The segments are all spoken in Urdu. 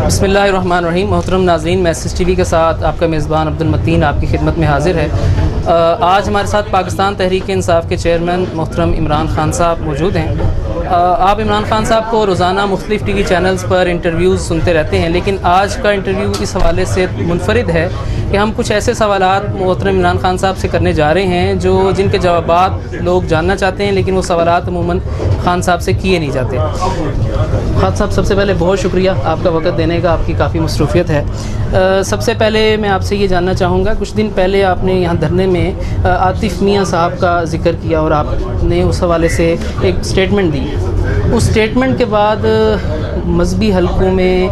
بسم اللہ الرحمن الرحیم. محترم ناظرین, میں ایس ٹی وی کے ساتھ آپ کا میزبان عبدالمتین آپ کی خدمت میں حاضر ہے. آج ہمارے ساتھ پاکستان تحریک انصاف کے چیئرمین محترم عمران خان صاحب موجود ہیں. آپ عمران خان صاحب کو روزانہ مختلف ٹی وی چینلز پر انٹرویوز سنتے رہتے ہیں, لیکن آج کا انٹرویو اس حوالے سے منفرد ہے کہ ہم کچھ ایسے سوالات محترم عمران خان صاحب سے کرنے جا رہے ہیں جن کے جوابات لوگ جاننا چاہتے ہیں, لیکن وہ سوالات عموماً خان صاحب سے کیے نہیں جاتے. خان صاحب, سب سے پہلے بہت شکریہ آپ کا وقت دینے کا, آپ کی کافی مصروفیت ہے. سب سے پہلے میں آپ سے یہ جاننا چاہوں گا, کچھ دن پہلے آپ نے یہاں دھرنے میں عاطف میاں صاحب کا ذکر کیا اور آپ نے اس حوالے سے ایک سٹیٹمنٹ دی. اس سٹیٹمنٹ کے بعد مذہبی حلقوں میں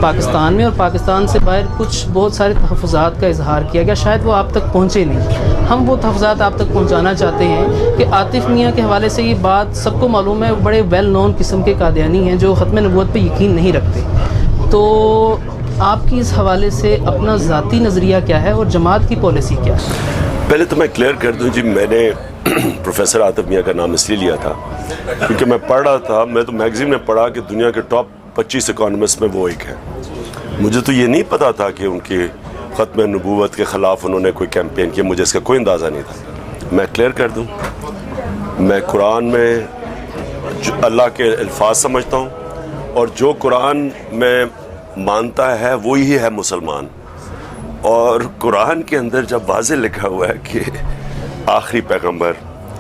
پاکستان میں اور پاکستان سے باہر کچھ بہت سارے تحفظات کا اظہار کیا گیا, شاید وہ آپ تک پہنچے نہیں. ہم وہ تحفظات آپ تک پہنچانا چاہتے ہیں کہ عاطف میاں کے حوالے سے یہ بات سب کو معلوم ہے, بڑے ویل نون قسم کے قادیانی ہیں جو ختم نبوت پہ یقین نہیں رکھتے. تو آپ کی اس حوالے سے اپنا ذاتی نظریہ کیا ہے اور جماعت کی پالیسی کیا ہے؟ پہلے تو میں کلیئر کر دوں جی, میں نے پروفیسر عاطف میاں کا نام اس لیے لیا تھا کیونکہ میں پڑھ رہا تھا, میں تو میگزین میں پڑھا کہ دنیا کے ٹاپ 25 اکانومسٹ میں وہ ایک ہے. مجھے تو یہ نہیں پتا تھا کہ ان کی ختم نبوت کے خلاف انہوں نے کوئی کیمپین کیا, مجھے اس کا کوئی اندازہ نہیں تھا. میں کلیئر کر دوں, میں قرآن میں اللہ کے الفاظ سمجھتا ہوں اور جو قرآن میں مانتا ہے وہی ہے مسلمان. اور قرآن کے اندر جب واضح لکھا ہوا ہے کہ آخری پیغمبر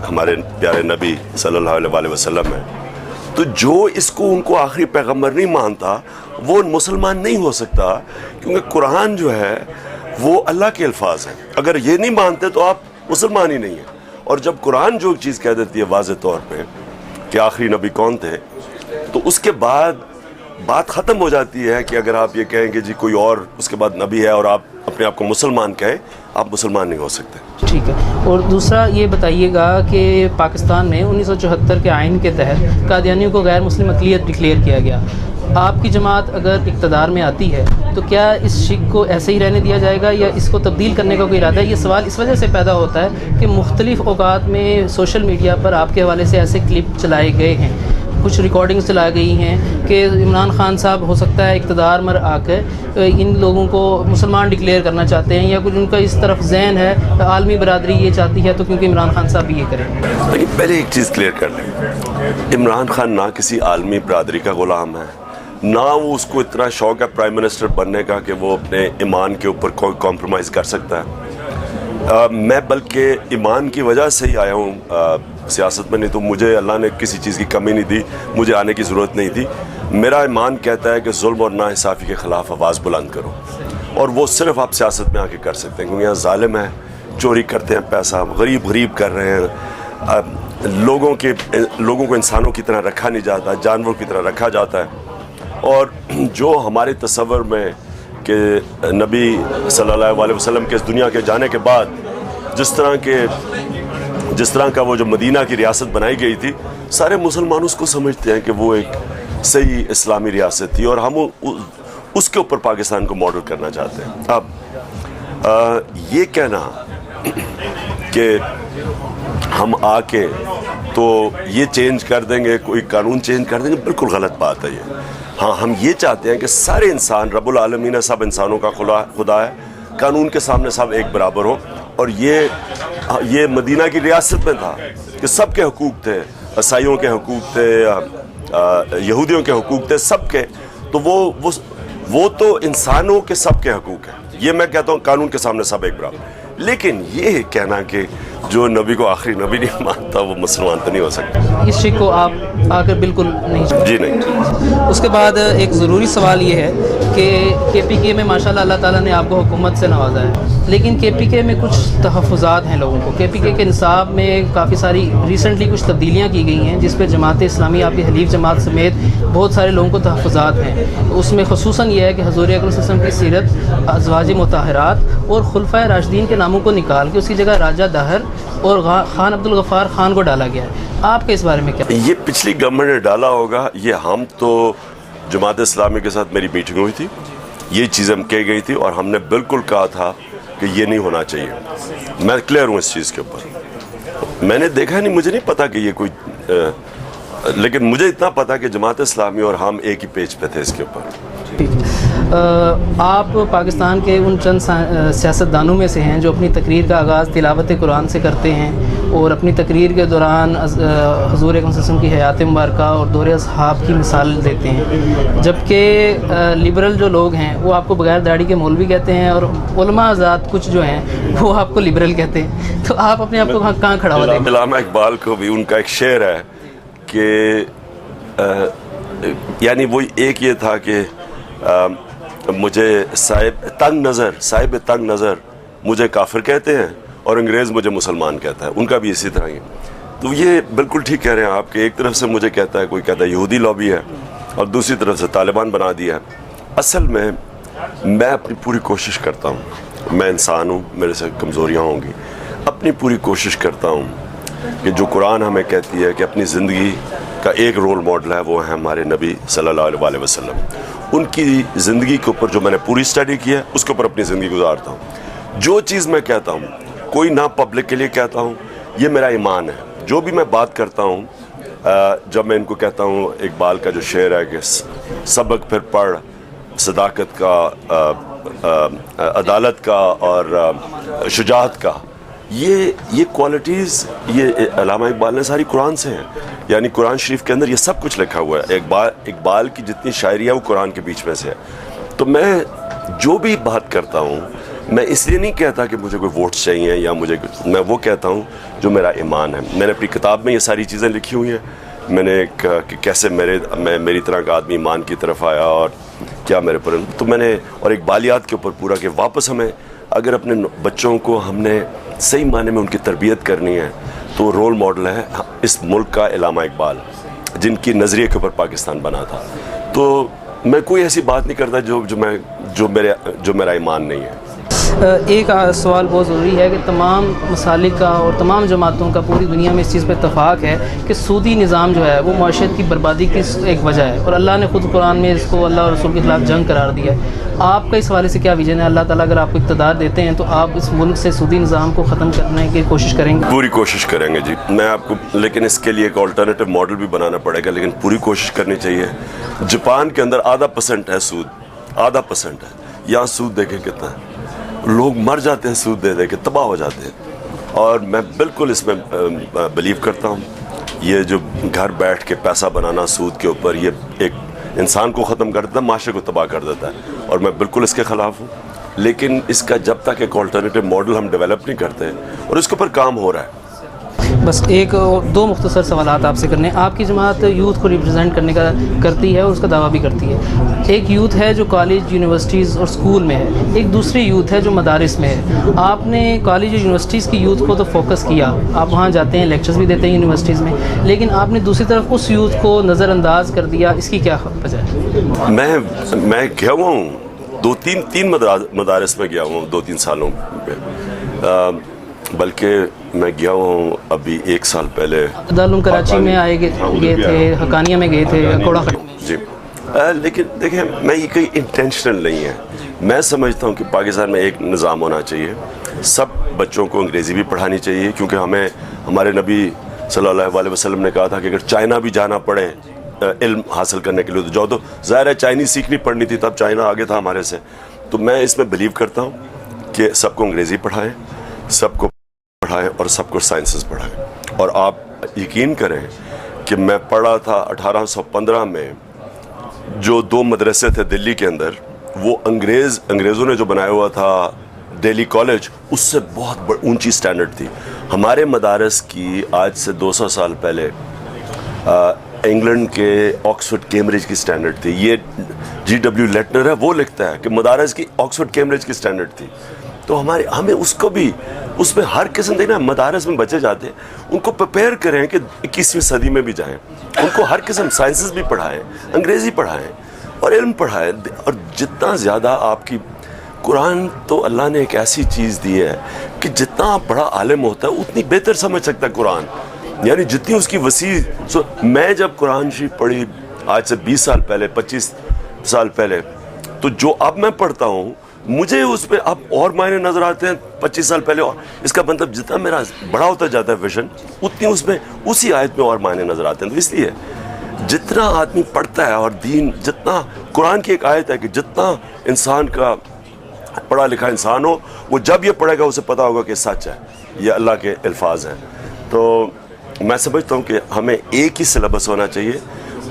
ہمارے پیارے نبی صلی اللہ علیہ وسلم ہے, تو جو اس کو ان کو آخری پیغمبر نہیں مانتا وہ مسلمان نہیں ہو سکتا, کیونکہ قرآن جو ہے وہ اللہ کے الفاظ ہیں. اگر یہ نہیں مانتے تو آپ مسلمان ہی نہیں ہیں. اور جب قرآن جو چیز کہہ دیتی ہے واضح طور پہ کہ آخری نبی کون تھے, تو اس کے بعد بات ختم ہو جاتی ہے کہ اگر آپ یہ کہیں کہ جی کوئی اور اس کے بعد نبی ہے اور آپ اپنے آپ کو مسلمان کہیں, آپ مسلمان نہیں ہو سکتے. ٹھیک ہے. اور دوسرا یہ بتائیے گا کہ پاکستان میں 1974 کے آئین کے تحت قادیانیوں کو غیر مسلم اقلیت ڈکلیئر کیا گیا. آپ کی جماعت اگر اقتدار میں آتی ہے تو کیا اس شک کو ایسے ہی رہنے دیا جائے گا یا اس کو تبدیل کرنے کا کوئی ارادہ ہے؟ یہ سوال اس وجہ سے پیدا ہوتا ہے کہ مختلف اوقات میں سوشل میڈیا پر آپ کے حوالے سے ایسے کلپ چلائے گئے ہیں, کچھ ریکارڈنگز چلائی گئی ہیں کہ عمران خان صاحب ہو سکتا ہے اقتدار میں آ کے ان لوگوں کو مسلمان ڈکلیئر کرنا چاہتے ہیں, یا کچھ ان کا اس طرف ذہن ہے عالمی برادری یہ چاہتی ہے تو کیونکہ عمران خان صاحب بھی یہ کریں. لیکن پہلے ایک چیز کلیئر کر لیں, عمران خان نہ کسی عالمی برادری کا غلام ہے, نہ وہ اس کو اتنا شوق ہے پرائم منسٹر بننے کا کہ وہ اپنے ایمان کے اوپر کوئی کمپرومائز کر سکتا ہے. میں بلکہ ایمان کی وجہ سے ہی آیا ہوں سیاست میں, نہیں تو مجھے اللہ نے کسی چیز کی کمی نہیں دی, مجھے آنے کی ضرورت نہیں تھی. میرا ایمان کہتا ہے کہ ظلم اور ناانصافی کے خلاف آواز بلند کرو, اور وہ صرف آپ سیاست میں آ کے کر سکتے ہیں, کیونکہ یہاں ظالم ہے, چوری کرتے ہیں پیسہ, غریب کر رہے ہیں, لوگوں کو انسانوں کی طرح رکھا نہیں جاتا, جانوروں کی طرح رکھا جاتا ہے. اور جو ہمارے تصور میں کہ نبی صلی اللہ علیہ وسلم کے اس دنیا کے جانے کے بعد جس طرح کا وہ جو مدینہ کی ریاست بنائی گئی تھی, سارے مسلمان اس کو سمجھتے ہیں کہ وہ ایک صحیح اسلامی ریاست تھی, اور ہم اس کے اوپر پاکستان کو ماڈل کرنا چاہتے ہیں. اب یہ کہنا کہ ہم آ کے تو یہ چینج کر دیں گے, کوئی قانون چینج کر دیں گے, بالکل غلط بات ہے یہ. ہاں, ہم یہ چاہتے ہیں کہ سارے انسان, رب العالمین ہے, سب انسانوں کا خدا ہے, قانون کے سامنے سب ایک برابر ہو. اور یہ مدینہ کی ریاست میں تھا کہ سب کے حقوق تھے, عیسائیوں کے حقوق تھے, یہودیوں کے حقوق تھے, سب کے. تو وہ تو انسانوں کے سب کے حقوق ہیں. یہ میں کہتا ہوں قانون کے سامنے سب ایک برابر. لیکن یہ کہنا کہ جو نبی کو آخری نبی نہیں مانتا وہ مسلمان تو نہیں ہو سکتا. اس شک کو آپ آ کر بالکل نہیں جی نہیں. اس کے بعد ایک ضروری سوال یہ ہے کہ کے پی کے میں ماشاءاللہ اللہ تعالیٰ نے آپ کو حکومت سے نوازا ہے, لیکن کے پی کے میں کچھ تحفظات ہیں لوگوں کو. کے پی کے نصاب میں کافی ساری ریسنٹلی کچھ تبدیلیاں کی گئی ہیں جس پہ جماعت اسلامی, آپ کی حلیف جماعت سمیت بہت سارے لوگوں کو تحفظات ہیں. اس میں خصوصاً یہ ہے کہ حضور اکرم صلی اللہ علیہ وسلم کی سیرت, ازواج مطہرات اور خلفائے راشدین کے ناموں کو نکال کے اس کی جگہ راجہ داہر اور خان عبدالغفار خان کو ڈالا گیا ہے. آپ کے اس بارے میں کیا؟ یہ پچھلی گورنمنٹ نے ڈالا ہوگا. یہ ہم تو جماعت اسلامی کے ساتھ میری میٹنگ ہوئی تھی, یہ چیزیں کہی گئی تھی اور ہم نے بالکل کہا تھا کہ یہ نہیں ہونا چاہیے. میں کلیئر ہوں اس چیز کے اوپر. میں نے دیکھا نہیں, مجھے نہیں پتا کہ یہ کوئی لیکن مجھے اتنا پتا کہ جماعت اسلامی اور ہم ایک ہی پیج پہ تھے اس کے اوپر. ٹھیک ہے، آپ پاکستان کے ان چند سیاستدانوں میں سے ہیں جو اپنی تقریر کا آغاز تلاوت قرآن سے کرتے ہیں اور اپنی تقریر کے دوران حضور اکرم صلی اللہ علیہ وسلم کی حیات مبارکہ اور دور اصحاب کی مثال دیتے ہیں، جبکہ لبرل جو لوگ ہیں وہ آپ کو بغیر داڑھی کے مولوی کہتے ہیں اور علماء ذات کچھ جو ہیں وہ آپ کو لبرل کہتے ہیں، تو آپ اپنے آپ کو کہاں کھڑا ہوا دیکھیں؟ علامہ اقبال کو بھی ان کا ایک شعر ہے کہ یعنی وہ ایک یہ تھا کہ مجھے صاحب تنگ نظر مجھے کافر کہتے ہیں اور انگریز مجھے مسلمان کہتا ہے، ان کا بھی اسی طرح ہی۔ تو یہ بالکل ٹھیک کہہ رہے ہیں آپ کہ ایک طرف سے مجھے کہتا ہے، کوئی کہتا ہے یہودی لابی ہے اور دوسری طرف سے طالبان بنا دیا ہے۔ اصل میں اپنی پوری کوشش کرتا ہوں، میں انسان ہوں، میرے سے کمزوریاں ہوں گی، اپنی پوری کوشش کرتا ہوں کہ جو قرآن ہمیں کہتی ہے کہ اپنی زندگی کا ایک رول ماڈل ہے وہ ہے ہمارے نبی صلی اللہ علیہ وسلم، ان کی زندگی کے اوپر جو میں نے پوری اسٹڈی کی ہے اس کے اوپر اپنی زندگی گزارتا ہوں۔ جو چیز میں کہتا ہوں کوئی نہ پبلک کے لیے کہتا ہوں، یہ میرا ایمان ہے۔ جو بھی میں بات کرتا ہوں، جب میں ان کو کہتا ہوں، اقبال کا جو شعر ہے کہ سبق پھر پڑھ صداقت کا، عدالت کا اور شجاعت کا، یہ کوالٹیز یہ علامہ اقبال نے ساری قرآن سے ہیں، یعنی قرآن شریف کے اندر یہ سب کچھ لکھا ہوا ہے۔ اقبال کی جتنی شاعری ہے وہ قرآن کے بیچ میں سے ہے۔ تو میں جو بھی بات کرتا ہوں، میں اس لیے نہیں کہتا کہ مجھے کوئی ووٹس چاہیے یا میں وہ کہتا ہوں جو میرا ایمان ہے۔ میں نے اپنی کتاب میں یہ ساری چیزیں لکھی ہوئی ہیں، میں نے کہ کیسے میری طرح کا آدمی ایمان کی طرف آیا اور کیا میرے پر، تو میں نے اور اقبالیات کے اوپر پورا کہ واپس ہمیں اگر اپنے بچوں کو ہم نے صحیح معنی میں ان کی تربیت کرنی ہے تو رول ماڈل ہے اس ملک کا علامہ اقبال، جن کی نظریے کے اوپر پاکستان بنا تھا۔ تو میں کوئی ایسی بات نہیں کرتا جو میرا ایمان نہیں ہے۔ ایک سوال بہت ضروری ہے کہ تمام مسالک کا اور تمام جماعتوں کا پوری دنیا میں اس چیز پہ اتفاق ہے کہ سودی نظام جو ہے وہ معاشرت کی بربادی کی ایک وجہ ہے، اور اللہ نے خود قرآن میں اس کو اللہ اور رسول کے خلاف جنگ قرار دیا ہے۔ آپ کا اس حوالے سے کیا ویژن ہے؟ اللہ تعالیٰ اگر آپ کو اقتدار دیتے ہیں تو آپ اس ملک سے سودی نظام کو ختم کرنے کی کوشش کریں گے؟ پوری کوشش کریں گے جی، میں آپ کو، لیکن اس کے لیے ایک آلٹرنیٹو ماڈل بھی بنانا پڑے گا، لیکن پوری کوشش کرنی چاہیے۔ جاپان کے اندر 0.5% ہے سود، 0.5% ہے، یہاں سود دیکھیں کتنا ہے، لوگ مر جاتے ہیں سود دے کے، تباہ ہو جاتے ہیں۔ اور میں بالکل اس میں بلیو کرتا ہوں، یہ جو گھر بیٹھ کے پیسہ بنانا سود کے اوپر، یہ ایک انسان کو ختم کر دیتا ہے، معاشرے کو تباہ کر دیتا ہے، اور میں بالکل اس کے خلاف ہوں۔ لیکن اس کا جب تک ایک آلٹرنیٹو ماڈل ہم ڈیولپ نہیں کرتے، اور اس کے اوپر کام ہو رہا ہے۔ بس دو مختصر سوالات آپ سے کرنے ہیں۔ آپ کی جماعت یوتھ کو ریپرزینٹ کرتی ہے اور اس کا دعویٰ بھی کرتی ہے۔ ایک یوتھ ہے جو کالج، یونیورسٹیز اور سکول میں ہے، ایک دوسری یوتھ ہے جو مدارس میں ہے۔ آپ نے کالج اور یونیورسٹیز کی یوتھ کو تو فوکس کیا، آپ وہاں جاتے ہیں، لیکچرز بھی دیتے ہیں یونیورسٹیز میں، لیکن آپ نے دوسری طرف اس یوتھ کو نظر انداز کر دیا، اس کی کیا وجہ ہے؟ میں گیا ہوا ہوں، تین مدارس میں گیا ہوں 2-3 سالوں پہ، بلکہ میں گیا ہوں ابھی 1 سال پہلے دارالعلوم کراچی میں گئے تھے، حقانیہ میں گئے تھے، کوڑا جی۔ لیکن دیکھیں، میں یہ کوئی انٹینشنل نہیں ہے، میں سمجھتا ہوں کہ پاکستان میں ایک نظام ہونا چاہیے، سب بچوں کو انگریزی بھی پڑھانی چاہیے، کیونکہ ہمارے نبی صلی اللہ علیہ وسلم نے کہا تھا کہ اگر چائنا بھی جانا پڑے علم حاصل کرنے کے لیے تو جاؤ، تو ظاہر ہے چائنیز سیکھنی پڑنی تھی، تب چائنا آگے تھا ہمارے سے۔ تو میں اس میں بلیو کرتا ہوں کہ سب کو انگریزی پڑھائیں، سب کو پڑھائیں اور سب کو سائنسز پڑھائیں۔ اور آپ یقین کریں کہ میں پڑھا تھا 1815 میں، جو 2 مدرسے تھے دلی کے اندر، وہ انگریزوں نے جو بنایا ہوا تھا دہلی کالج، اس سے بہت اونچی سٹینڈرڈ تھی۔ ہمارے مدارس کی آج سے 200 سال پہلے انگلینڈ کے آکسفورڈ کیمبرج کی سٹینڈرڈ تھی۔ یہ G.W. لیٹنر ہے، وہ لکھتا ہے کہ مدارس کی آکسفورڈ کیمبرج کی سٹینڈرڈ تھی۔ تو ہمیں اس کو بھی، اس میں ہر قسم دیکھنا، مدارس میں بچے جاتے ہیں، ان کو پریپیئر کریں کہ 21ویں صدی میں بھی جائیں، ان کو ہر قسم سائنسز بھی پڑھائیں، انگریزی پڑھائیں اور علم پڑھائیں۔ اور جتنا زیادہ آپ کی قرآن، تو اللہ نے ایک ایسی چیز دی ہے کہ جتنا بڑا عالم ہوتا ہے اتنی بہتر سمجھ سکتا ہے قرآن، یعنی جتنی اس کی وسیع۔ میں جب قرآن شریف پڑھی آج سے 20 سال پہلے، 25 سال پہلے، تو جو اب میں پڑھتا ہوں مجھے اس پہ اب اور معنی نظر آتے ہیں 25 سال پہلے، اور اس کا مطلب جتنا میرا بڑا ہوتا جاتا ہے ویژن، اتنی اس میں اسی آیت میں اور معنی نظر آتے ہیں۔ تو اس لیے جتنا آدمی پڑھتا ہے اور دین جتنا، قرآن کی ایک آیت ہے کہ جتنا انسان کا پڑھا لکھا انسان ہو، وہ جب یہ پڑھے گا اسے پتہ ہوگا کہ سچ ہے، یہ اللہ کے الفاظ ہیں. تو میں سمجھتا ہوں کہ ہمیں ایک ہی سلیبس ہونا چاہیے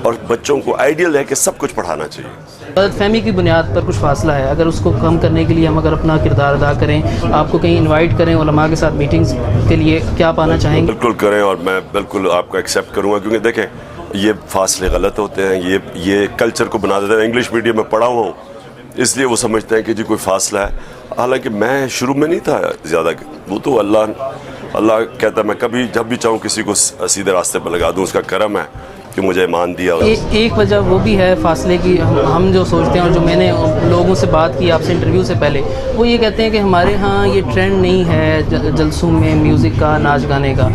اور بچوں کو آئیڈیل ہے کہ سب کچھ پڑھانا چاہیے. غلط فہمی کی بنیاد پر کچھ فاصلہ ہے، اگر اس کو کم کرنے کے لیے ہم اگر اپنا کردار ادا کریں، آپ کو کہیں انوائٹ کریں علماء کے ساتھ میٹنگز کے لیے، کیا پانا چاہیں گے؟ بالکل کریں، اور میں بالکل آپ کو ایکسیپٹ کروں گا، کیونکہ دیکھیں یہ فاصلے غلط ہوتے ہیں، یہ کلچر کو بنا دیتے ہیں. انگلش میڈیم میں پڑھا ہوا ہوں، اس لیے وہ سمجھتے ہیں کہ جی کوئی فاصلہ ہے، حالانکہ میں شروع میں نہیں تھا زیادہ، وہ تو اللہ کہتا ہے میں کبھی جب بھی چاہوں کسی کو سیدھے راستے پر لگا دوں، اس کا کرم ہے کہ مجھے ایمان دیا. ایک وجہ وہ بھی ہے فاصلے کی، ہم جو سوچتے ہیں اور جو میں نے لوگوں سے بات کی آپ سے انٹرویو سے پہلے، وہ یہ کہتے ہیں کہ ہمارے ہاں یہ ٹرینڈ نہیں ہے جلسوں میں میوزک کا، ناچ گانے کا،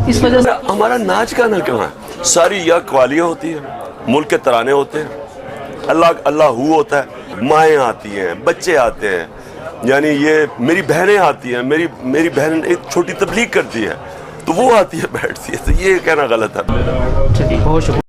اس وجہ سے ہمارا ناچ گانا کہاں ہے؟ ساری یا قوالیاں ہوتی ہیں، ملک کے ترانے ہوتے ہیں، اللہ ہو ہوتا ہے، مائیں آتی ہیں، بچے آتے ہیں، یعنی یہ میری بہنیں آتی ہیں، میری بہن ایک چھوٹی تبلیغ کرتی ہے تو وہ آتی ہے بیٹھتی ہے، تو یہ کہنا غلط ہے. بہت شکریہ.